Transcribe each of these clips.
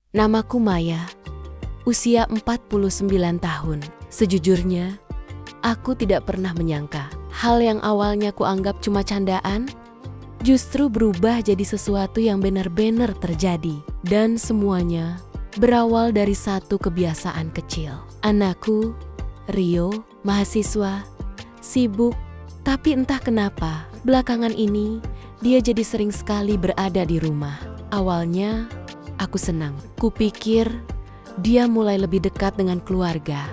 Namaku Maya, usia 49 tahun. Sejujurnya, aku tidak pernah menyangka hal yang awalnya kuanggap cuma candaan, justru berubah jadi sesuatu yang benar-benar terjadi. Dan semuanya berawal dari satu kebiasaan kecil. Anakku, Rio, mahasiswa, sibuk, tapi entah kenapa, belakangan ini dia jadi sering sekali berada di rumah. Awalnya, aku senang. Kupikir dia mulai lebih dekat dengan keluarga,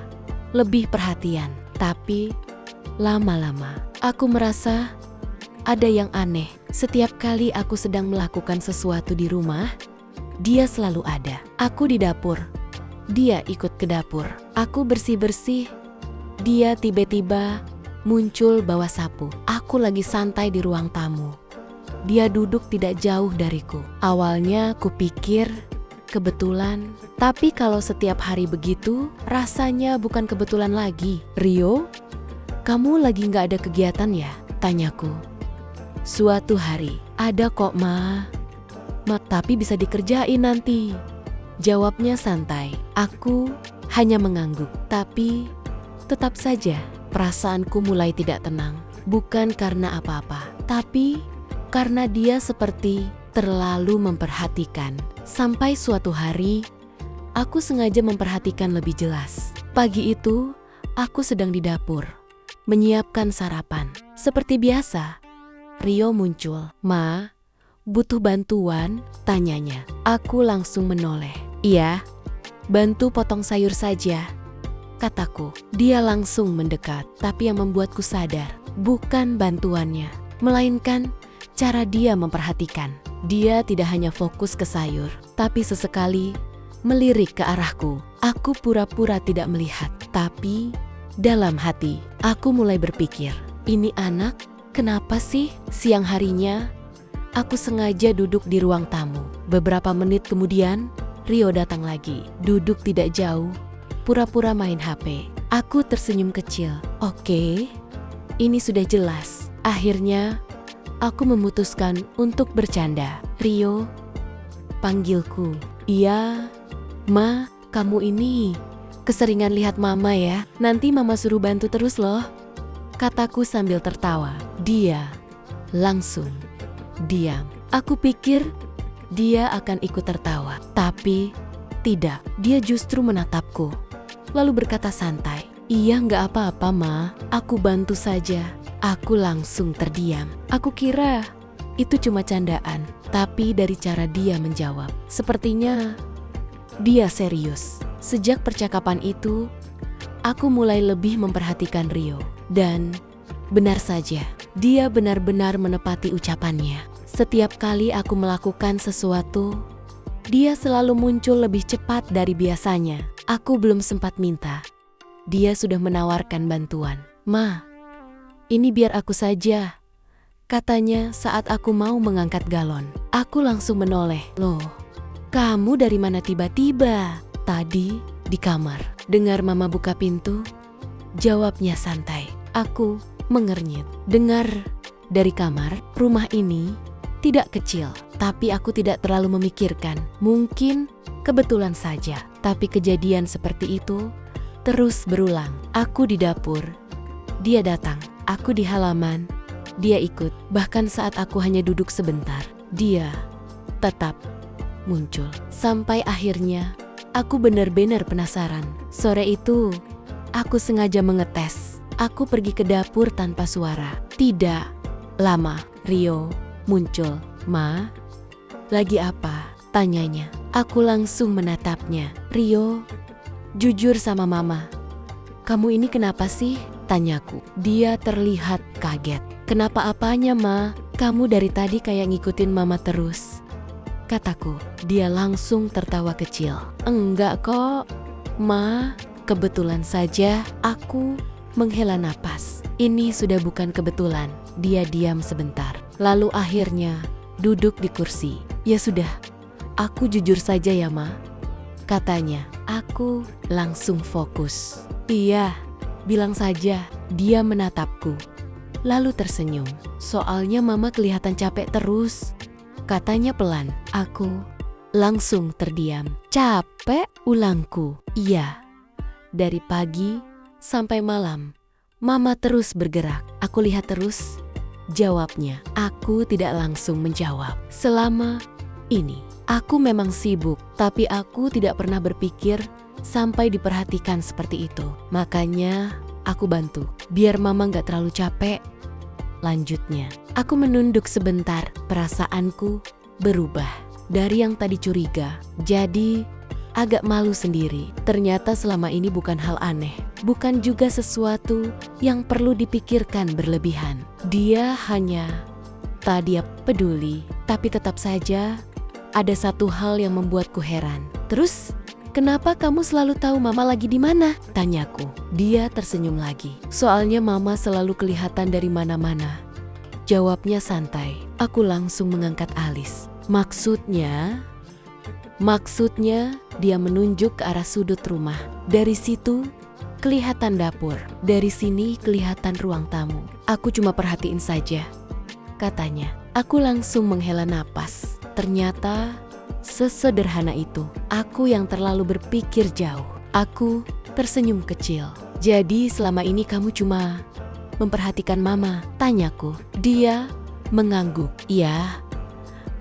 lebih perhatian. Tapi lama-lama aku merasa ada yang aneh. Setiap kali aku sedang melakukan sesuatu di rumah, dia selalu ada. Aku di dapur, dia ikut ke dapur. Aku bersih-bersih, dia tiba-tiba muncul bawa sapu. Aku lagi santai di ruang tamu, dia duduk tidak jauh dariku. Awalnya kupikir kebetulan, tapi kalau setiap hari begitu, rasanya bukan kebetulan lagi. Rio, kamu lagi gak ada kegiatan ya? Tanyaku. Suatu hari, ada kok ma, tapi bisa dikerjain nanti. Jawabnya santai. Aku hanya mengangguk, tapi tetap saja perasaanku mulai tidak tenang. Bukan karena apa-apa, tapi karena dia seperti terlalu memperhatikan. Sampai suatu hari, aku sengaja memperhatikan lebih jelas. Pagi itu, aku sedang di dapur, menyiapkan sarapan. Seperti biasa, Rio muncul. Ma, butuh bantuan? Tanyanya. Aku langsung menoleh. Iya, bantu potong sayur saja, kataku. Dia langsung mendekat, tapi yang membuatku sadar, bukan bantuannya, melainkan cara dia memperhatikan. Dia tidak hanya fokus ke sayur, tapi sesekali melirik ke arahku. Aku pura-pura tidak melihat, tapi dalam hati aku mulai berpikir, ini anak kenapa sih? Siang harinya, aku sengaja duduk di ruang tamu. Beberapa menit kemudian, Rio datang lagi, duduk tidak jauh, pura-pura main HP. Aku tersenyum kecil. Oke, ini sudah jelas. Akhirnya, aku memutuskan untuk bercanda. Rio, panggilku. Iya, Ma, kamu ini keseringan lihat mama ya. Nanti mama suruh bantu terus loh, kataku sambil tertawa. Dia langsung diam. Aku pikir dia akan ikut tertawa, tapi tidak. Dia justru menatapku, lalu berkata santai, iya nggak apa-apa ma, aku bantu saja. Aku langsung terdiam. Aku kira itu cuma candaan, tapi dari cara dia menjawab, sepertinya dia serius. Sejak percakapan itu, aku mulai lebih memperhatikan Rio. Dan benar saja, dia benar-benar menepati ucapannya. Setiap kali aku melakukan sesuatu, dia selalu muncul lebih cepat dari biasanya. Aku belum sempat minta, dia sudah menawarkan bantuan. Ma, ini biar aku saja, katanya saat aku mau mengangkat galon. Aku langsung menoleh. Loh, kamu dari mana tiba-tiba? Tadi di kamar. Dengar mama buka pintu, jawabnya santai. Aku mengernyit. Dengar dari kamar, rumah ini tidak kecil, tapi aku tidak terlalu memikirkan. Mungkin kebetulan saja, tapi kejadian seperti itu terus berulang. Aku di dapur, dia datang. Aku di halaman, dia ikut. Bahkan saat aku hanya duduk sebentar, dia tetap muncul. Sampai akhirnya, aku benar-benar penasaran. Sore itu, aku sengaja mengetes. Aku pergi ke dapur tanpa suara. Tidak lama, Rio muncul. Ma, lagi apa? Tanyanya. Aku langsung menatapnya. Rio, jujur sama mama, kamu ini kenapa sih? Tanyaku. Dia terlihat kaget. Kenapa apanya ma? Kamu dari tadi kayak ngikutin mama terus, kataku. Dia langsung tertawa kecil. Enggak kok, ma. Kebetulan saja. Aku menghela napas. Ini sudah bukan kebetulan. Dia diam sebentar, lalu akhirnya duduk di kursi. Ya sudah, aku jujur saja ya ma, katanya. Aku langsung fokus. Iya, bilang saja. Dia menatapku, lalu tersenyum. Soalnya mama kelihatan capek terus, katanya pelan. Aku langsung terdiam. Capek? Ulangku. Iya. Dari pagi sampai malam, Mama terus bergerak. Aku lihat terus. Jawabnya. Aku tidak langsung menjawab. Selama ini, aku memang sibuk, tapi aku tidak pernah berpikir sampai diperhatikan seperti itu. Makanya aku bantu, biar Mama gak terlalu capek. Lanjutnya, aku menunduk sebentar. Perasaanku berubah. Dari yang tadi curiga, jadi agak malu sendiri. Ternyata selama ini bukan hal aneh. Bukan juga sesuatu yang perlu dipikirkan berlebihan. Dia hanya tadi peduli. Tapi tetap saja ada satu hal yang membuatku heran. Terus, kenapa kamu selalu tahu Mama lagi di mana? Tanyaku. Dia tersenyum lagi. Soalnya Mama selalu kelihatan dari mana-mana. Jawabnya santai. Aku langsung mengangkat alis. Maksudnya dia menunjuk ke arah sudut rumah. Dari situ kelihatan dapur. Dari sini kelihatan ruang tamu. Aku cuma perhatiin saja, katanya. Aku langsung menghela napas. Ternyata sesederhana itu. Aku yang terlalu berpikir jauh. Aku tersenyum kecil. Jadi selama ini kamu cuma memperhatikan Mama? Tanyaku. Dia mengangguk. Iya.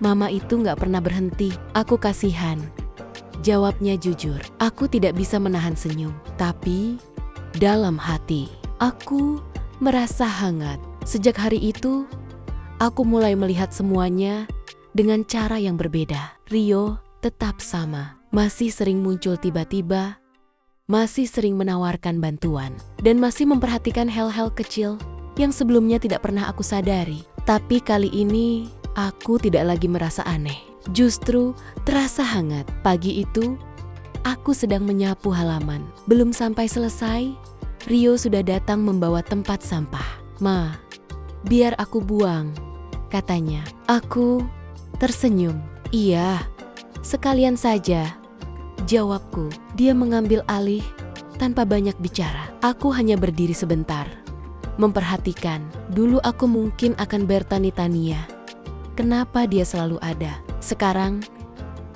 Mama itu gak pernah berhenti. Aku kasihan. Jawabnya jujur. Aku tidak bisa menahan senyum. Tapi dalam hati, aku merasa hangat. Sejak hari itu, aku mulai melihat semuanya dengan cara yang berbeda. Rio tetap sama. Masih sering muncul tiba-tiba. Masih sering menawarkan bantuan. Dan masih memperhatikan hal-hal kecil yang sebelumnya tidak pernah aku sadari. Tapi kali ini aku tidak lagi merasa aneh. Justru terasa hangat. Pagi itu, aku sedang menyapu halaman. Belum sampai selesai, Rio sudah datang membawa tempat sampah. Ma, biar aku buang, katanya. Aku tersenyum. Iya, sekalian saja, jawabku. Dia mengambil alih tanpa banyak bicara. Aku hanya berdiri sebentar, memperhatikan. Dulu aku mungkin akan bertani-tania. Kenapa dia selalu ada? Sekarang,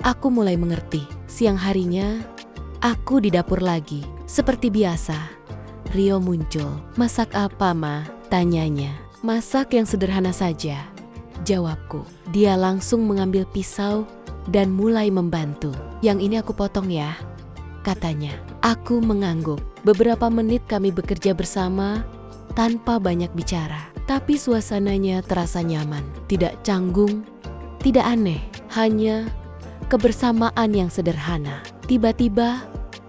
aku mulai mengerti. Siang harinya, aku di dapur lagi. Seperti biasa, Rio muncul. Masak apa, Ma? Tanyanya. Masak yang sederhana saja, jawabku. Dia langsung mengambil pisau dan mulai membantu. Yang ini aku potong ya, katanya. Aku mengangguk. Beberapa menit kami bekerja bersama tanpa banyak bicara. Tapi suasananya terasa nyaman, tidak canggung, tidak aneh, hanya kebersamaan yang sederhana. Tiba-tiba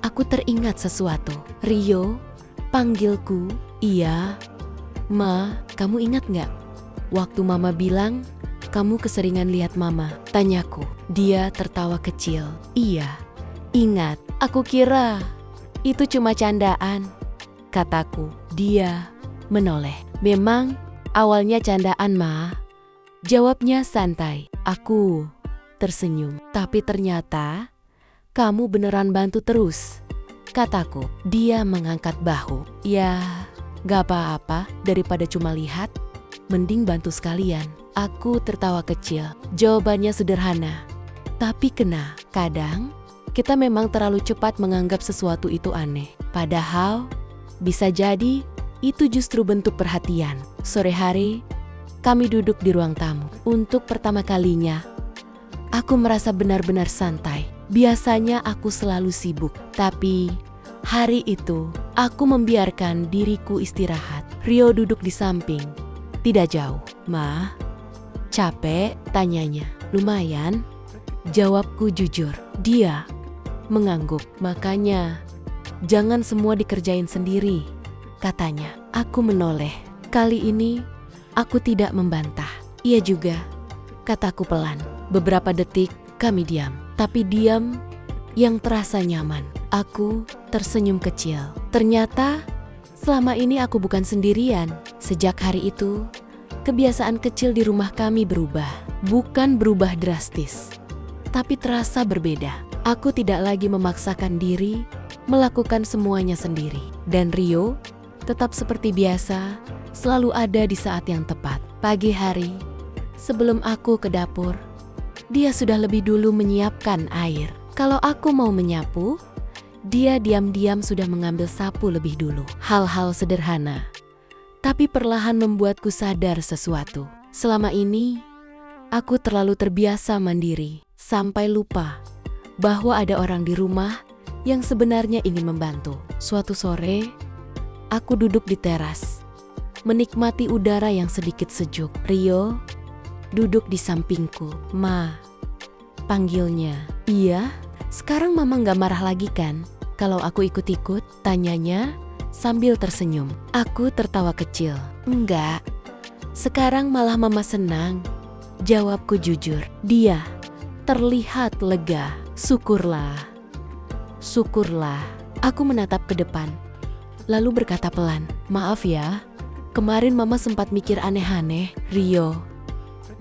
aku teringat sesuatu. Rio panggilku. Iya. Ma, kamu ingat nggak? Waktu Mama bilang kamu keseringan lihat Mama, tanyaku. Dia tertawa kecil. Iya, ingat. Aku kira itu cuma candaan, kataku. Dia menoleh. Memang awalnya candaan, Ma, jawabnya santai. Aku tersenyum. Tapi ternyata kamu beneran bantu terus, kataku. Dia mengangkat bahu. Ya, gak apa-apa, daripada cuma lihat, mending bantu sekalian. Aku tertawa kecil. Jawabannya sederhana, tapi kena. Kadang kita memang terlalu cepat menganggap sesuatu itu aneh. Padahal bisa jadi itu justru bentuk perhatian. Sore hari, kami duduk di ruang tamu. Untuk pertama kalinya, aku merasa benar-benar santai. Biasanya aku selalu sibuk, tapi hari itu aku membiarkan diriku istirahat. Rio duduk di samping, tidak jauh. Ma, capek? Tanyanya. Lumayan, jawabku jujur. Dia mengangguk. Makanya jangan semua dikerjain sendiri, katanya. Aku menoleh. Kali ini aku tidak membantah. Iya juga, kataku pelan. Beberapa detik kami diam. Tapi diam yang terasa nyaman. Aku tersenyum kecil. Ternyata selama ini aku bukan sendirian. Sejak hari itu, kebiasaan kecil di rumah kami berubah. Bukan berubah drastis, tapi terasa berbeda. Aku tidak lagi memaksakan diri melakukan semuanya sendiri. Dan Rio tetap seperti biasa, selalu ada di saat yang tepat. Pagi hari, sebelum aku ke dapur, dia sudah lebih dulu menyiapkan air. Kalau aku mau menyapu, dia diam-diam sudah mengambil sapu lebih dulu. Hal-hal sederhana, tapi perlahan membuatku sadar sesuatu. Selama ini, aku terlalu terbiasa mandiri, sampai lupa bahwa ada orang di rumah yang sebenarnya ingin membantu. Suatu sore, aku duduk di teras, menikmati udara yang sedikit sejuk. Rio duduk di sampingku. "Ma," panggilnya. "Iya, sekarang mama gak marah lagi kan kalau aku ikut-ikut?" tanyanya sambil tersenyum. Aku tertawa kecil. "Enggak, sekarang malah mama senang," jawabku jujur. Dia terlihat lega. Syukurlah. Aku menatap ke depan, lalu berkata pelan, "Maaf ya, kemarin mama sempat mikir aneh-aneh." Rio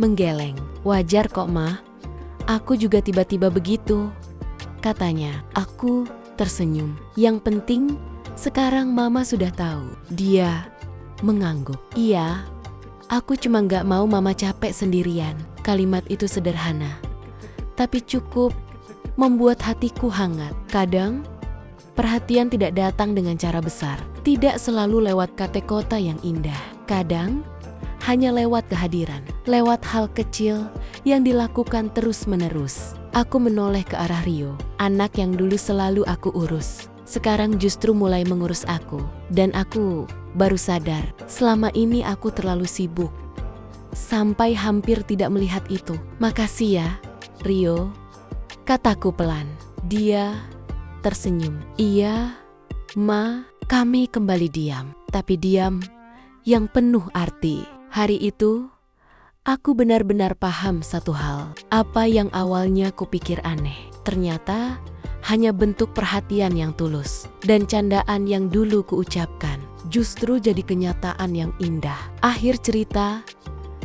menggeleng. "Wajar kok, Ma. Aku juga tiba-tiba begitu," katanya. Aku tersenyum. "Yang penting sekarang mama sudah tahu." Dia mengangguk. "Iya, aku cuma gak mau mama capek sendirian." Kalimat itu sederhana, tapi cukup membuat hatiku hangat. Kadang, perhatian tidak datang dengan cara besar. Tidak selalu lewat kata-kata yang indah. Kadang, hanya lewat kehadiran. Lewat hal kecil yang dilakukan terus-menerus. Aku menoleh ke arah Rio. Anak yang dulu selalu aku urus, sekarang justru mulai mengurus aku. Dan aku baru sadar, selama ini aku terlalu sibuk, sampai hampir tidak melihat itu. "Makasih ya, Rio," kataku pelan. Dia tersenyum. "Iya, Ma." Kami kembali diam, tapi diam yang penuh arti. Hari itu, aku benar-benar paham satu hal. Apa yang awalnya kupikir aneh, ternyata hanya bentuk perhatian yang tulus. Dan candaan yang dulu kuucapkan, justru jadi kenyataan yang indah. Akhir cerita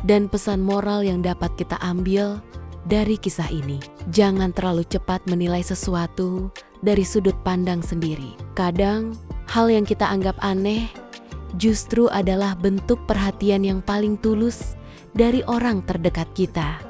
dan pesan moral yang dapat kita ambil dari kisah ini: jangan terlalu cepat menilai sesuatu dari sudut pandang sendiri. Kadang, hal yang kita anggap aneh justru adalah bentuk perhatian yang paling tulus dari orang terdekat kita.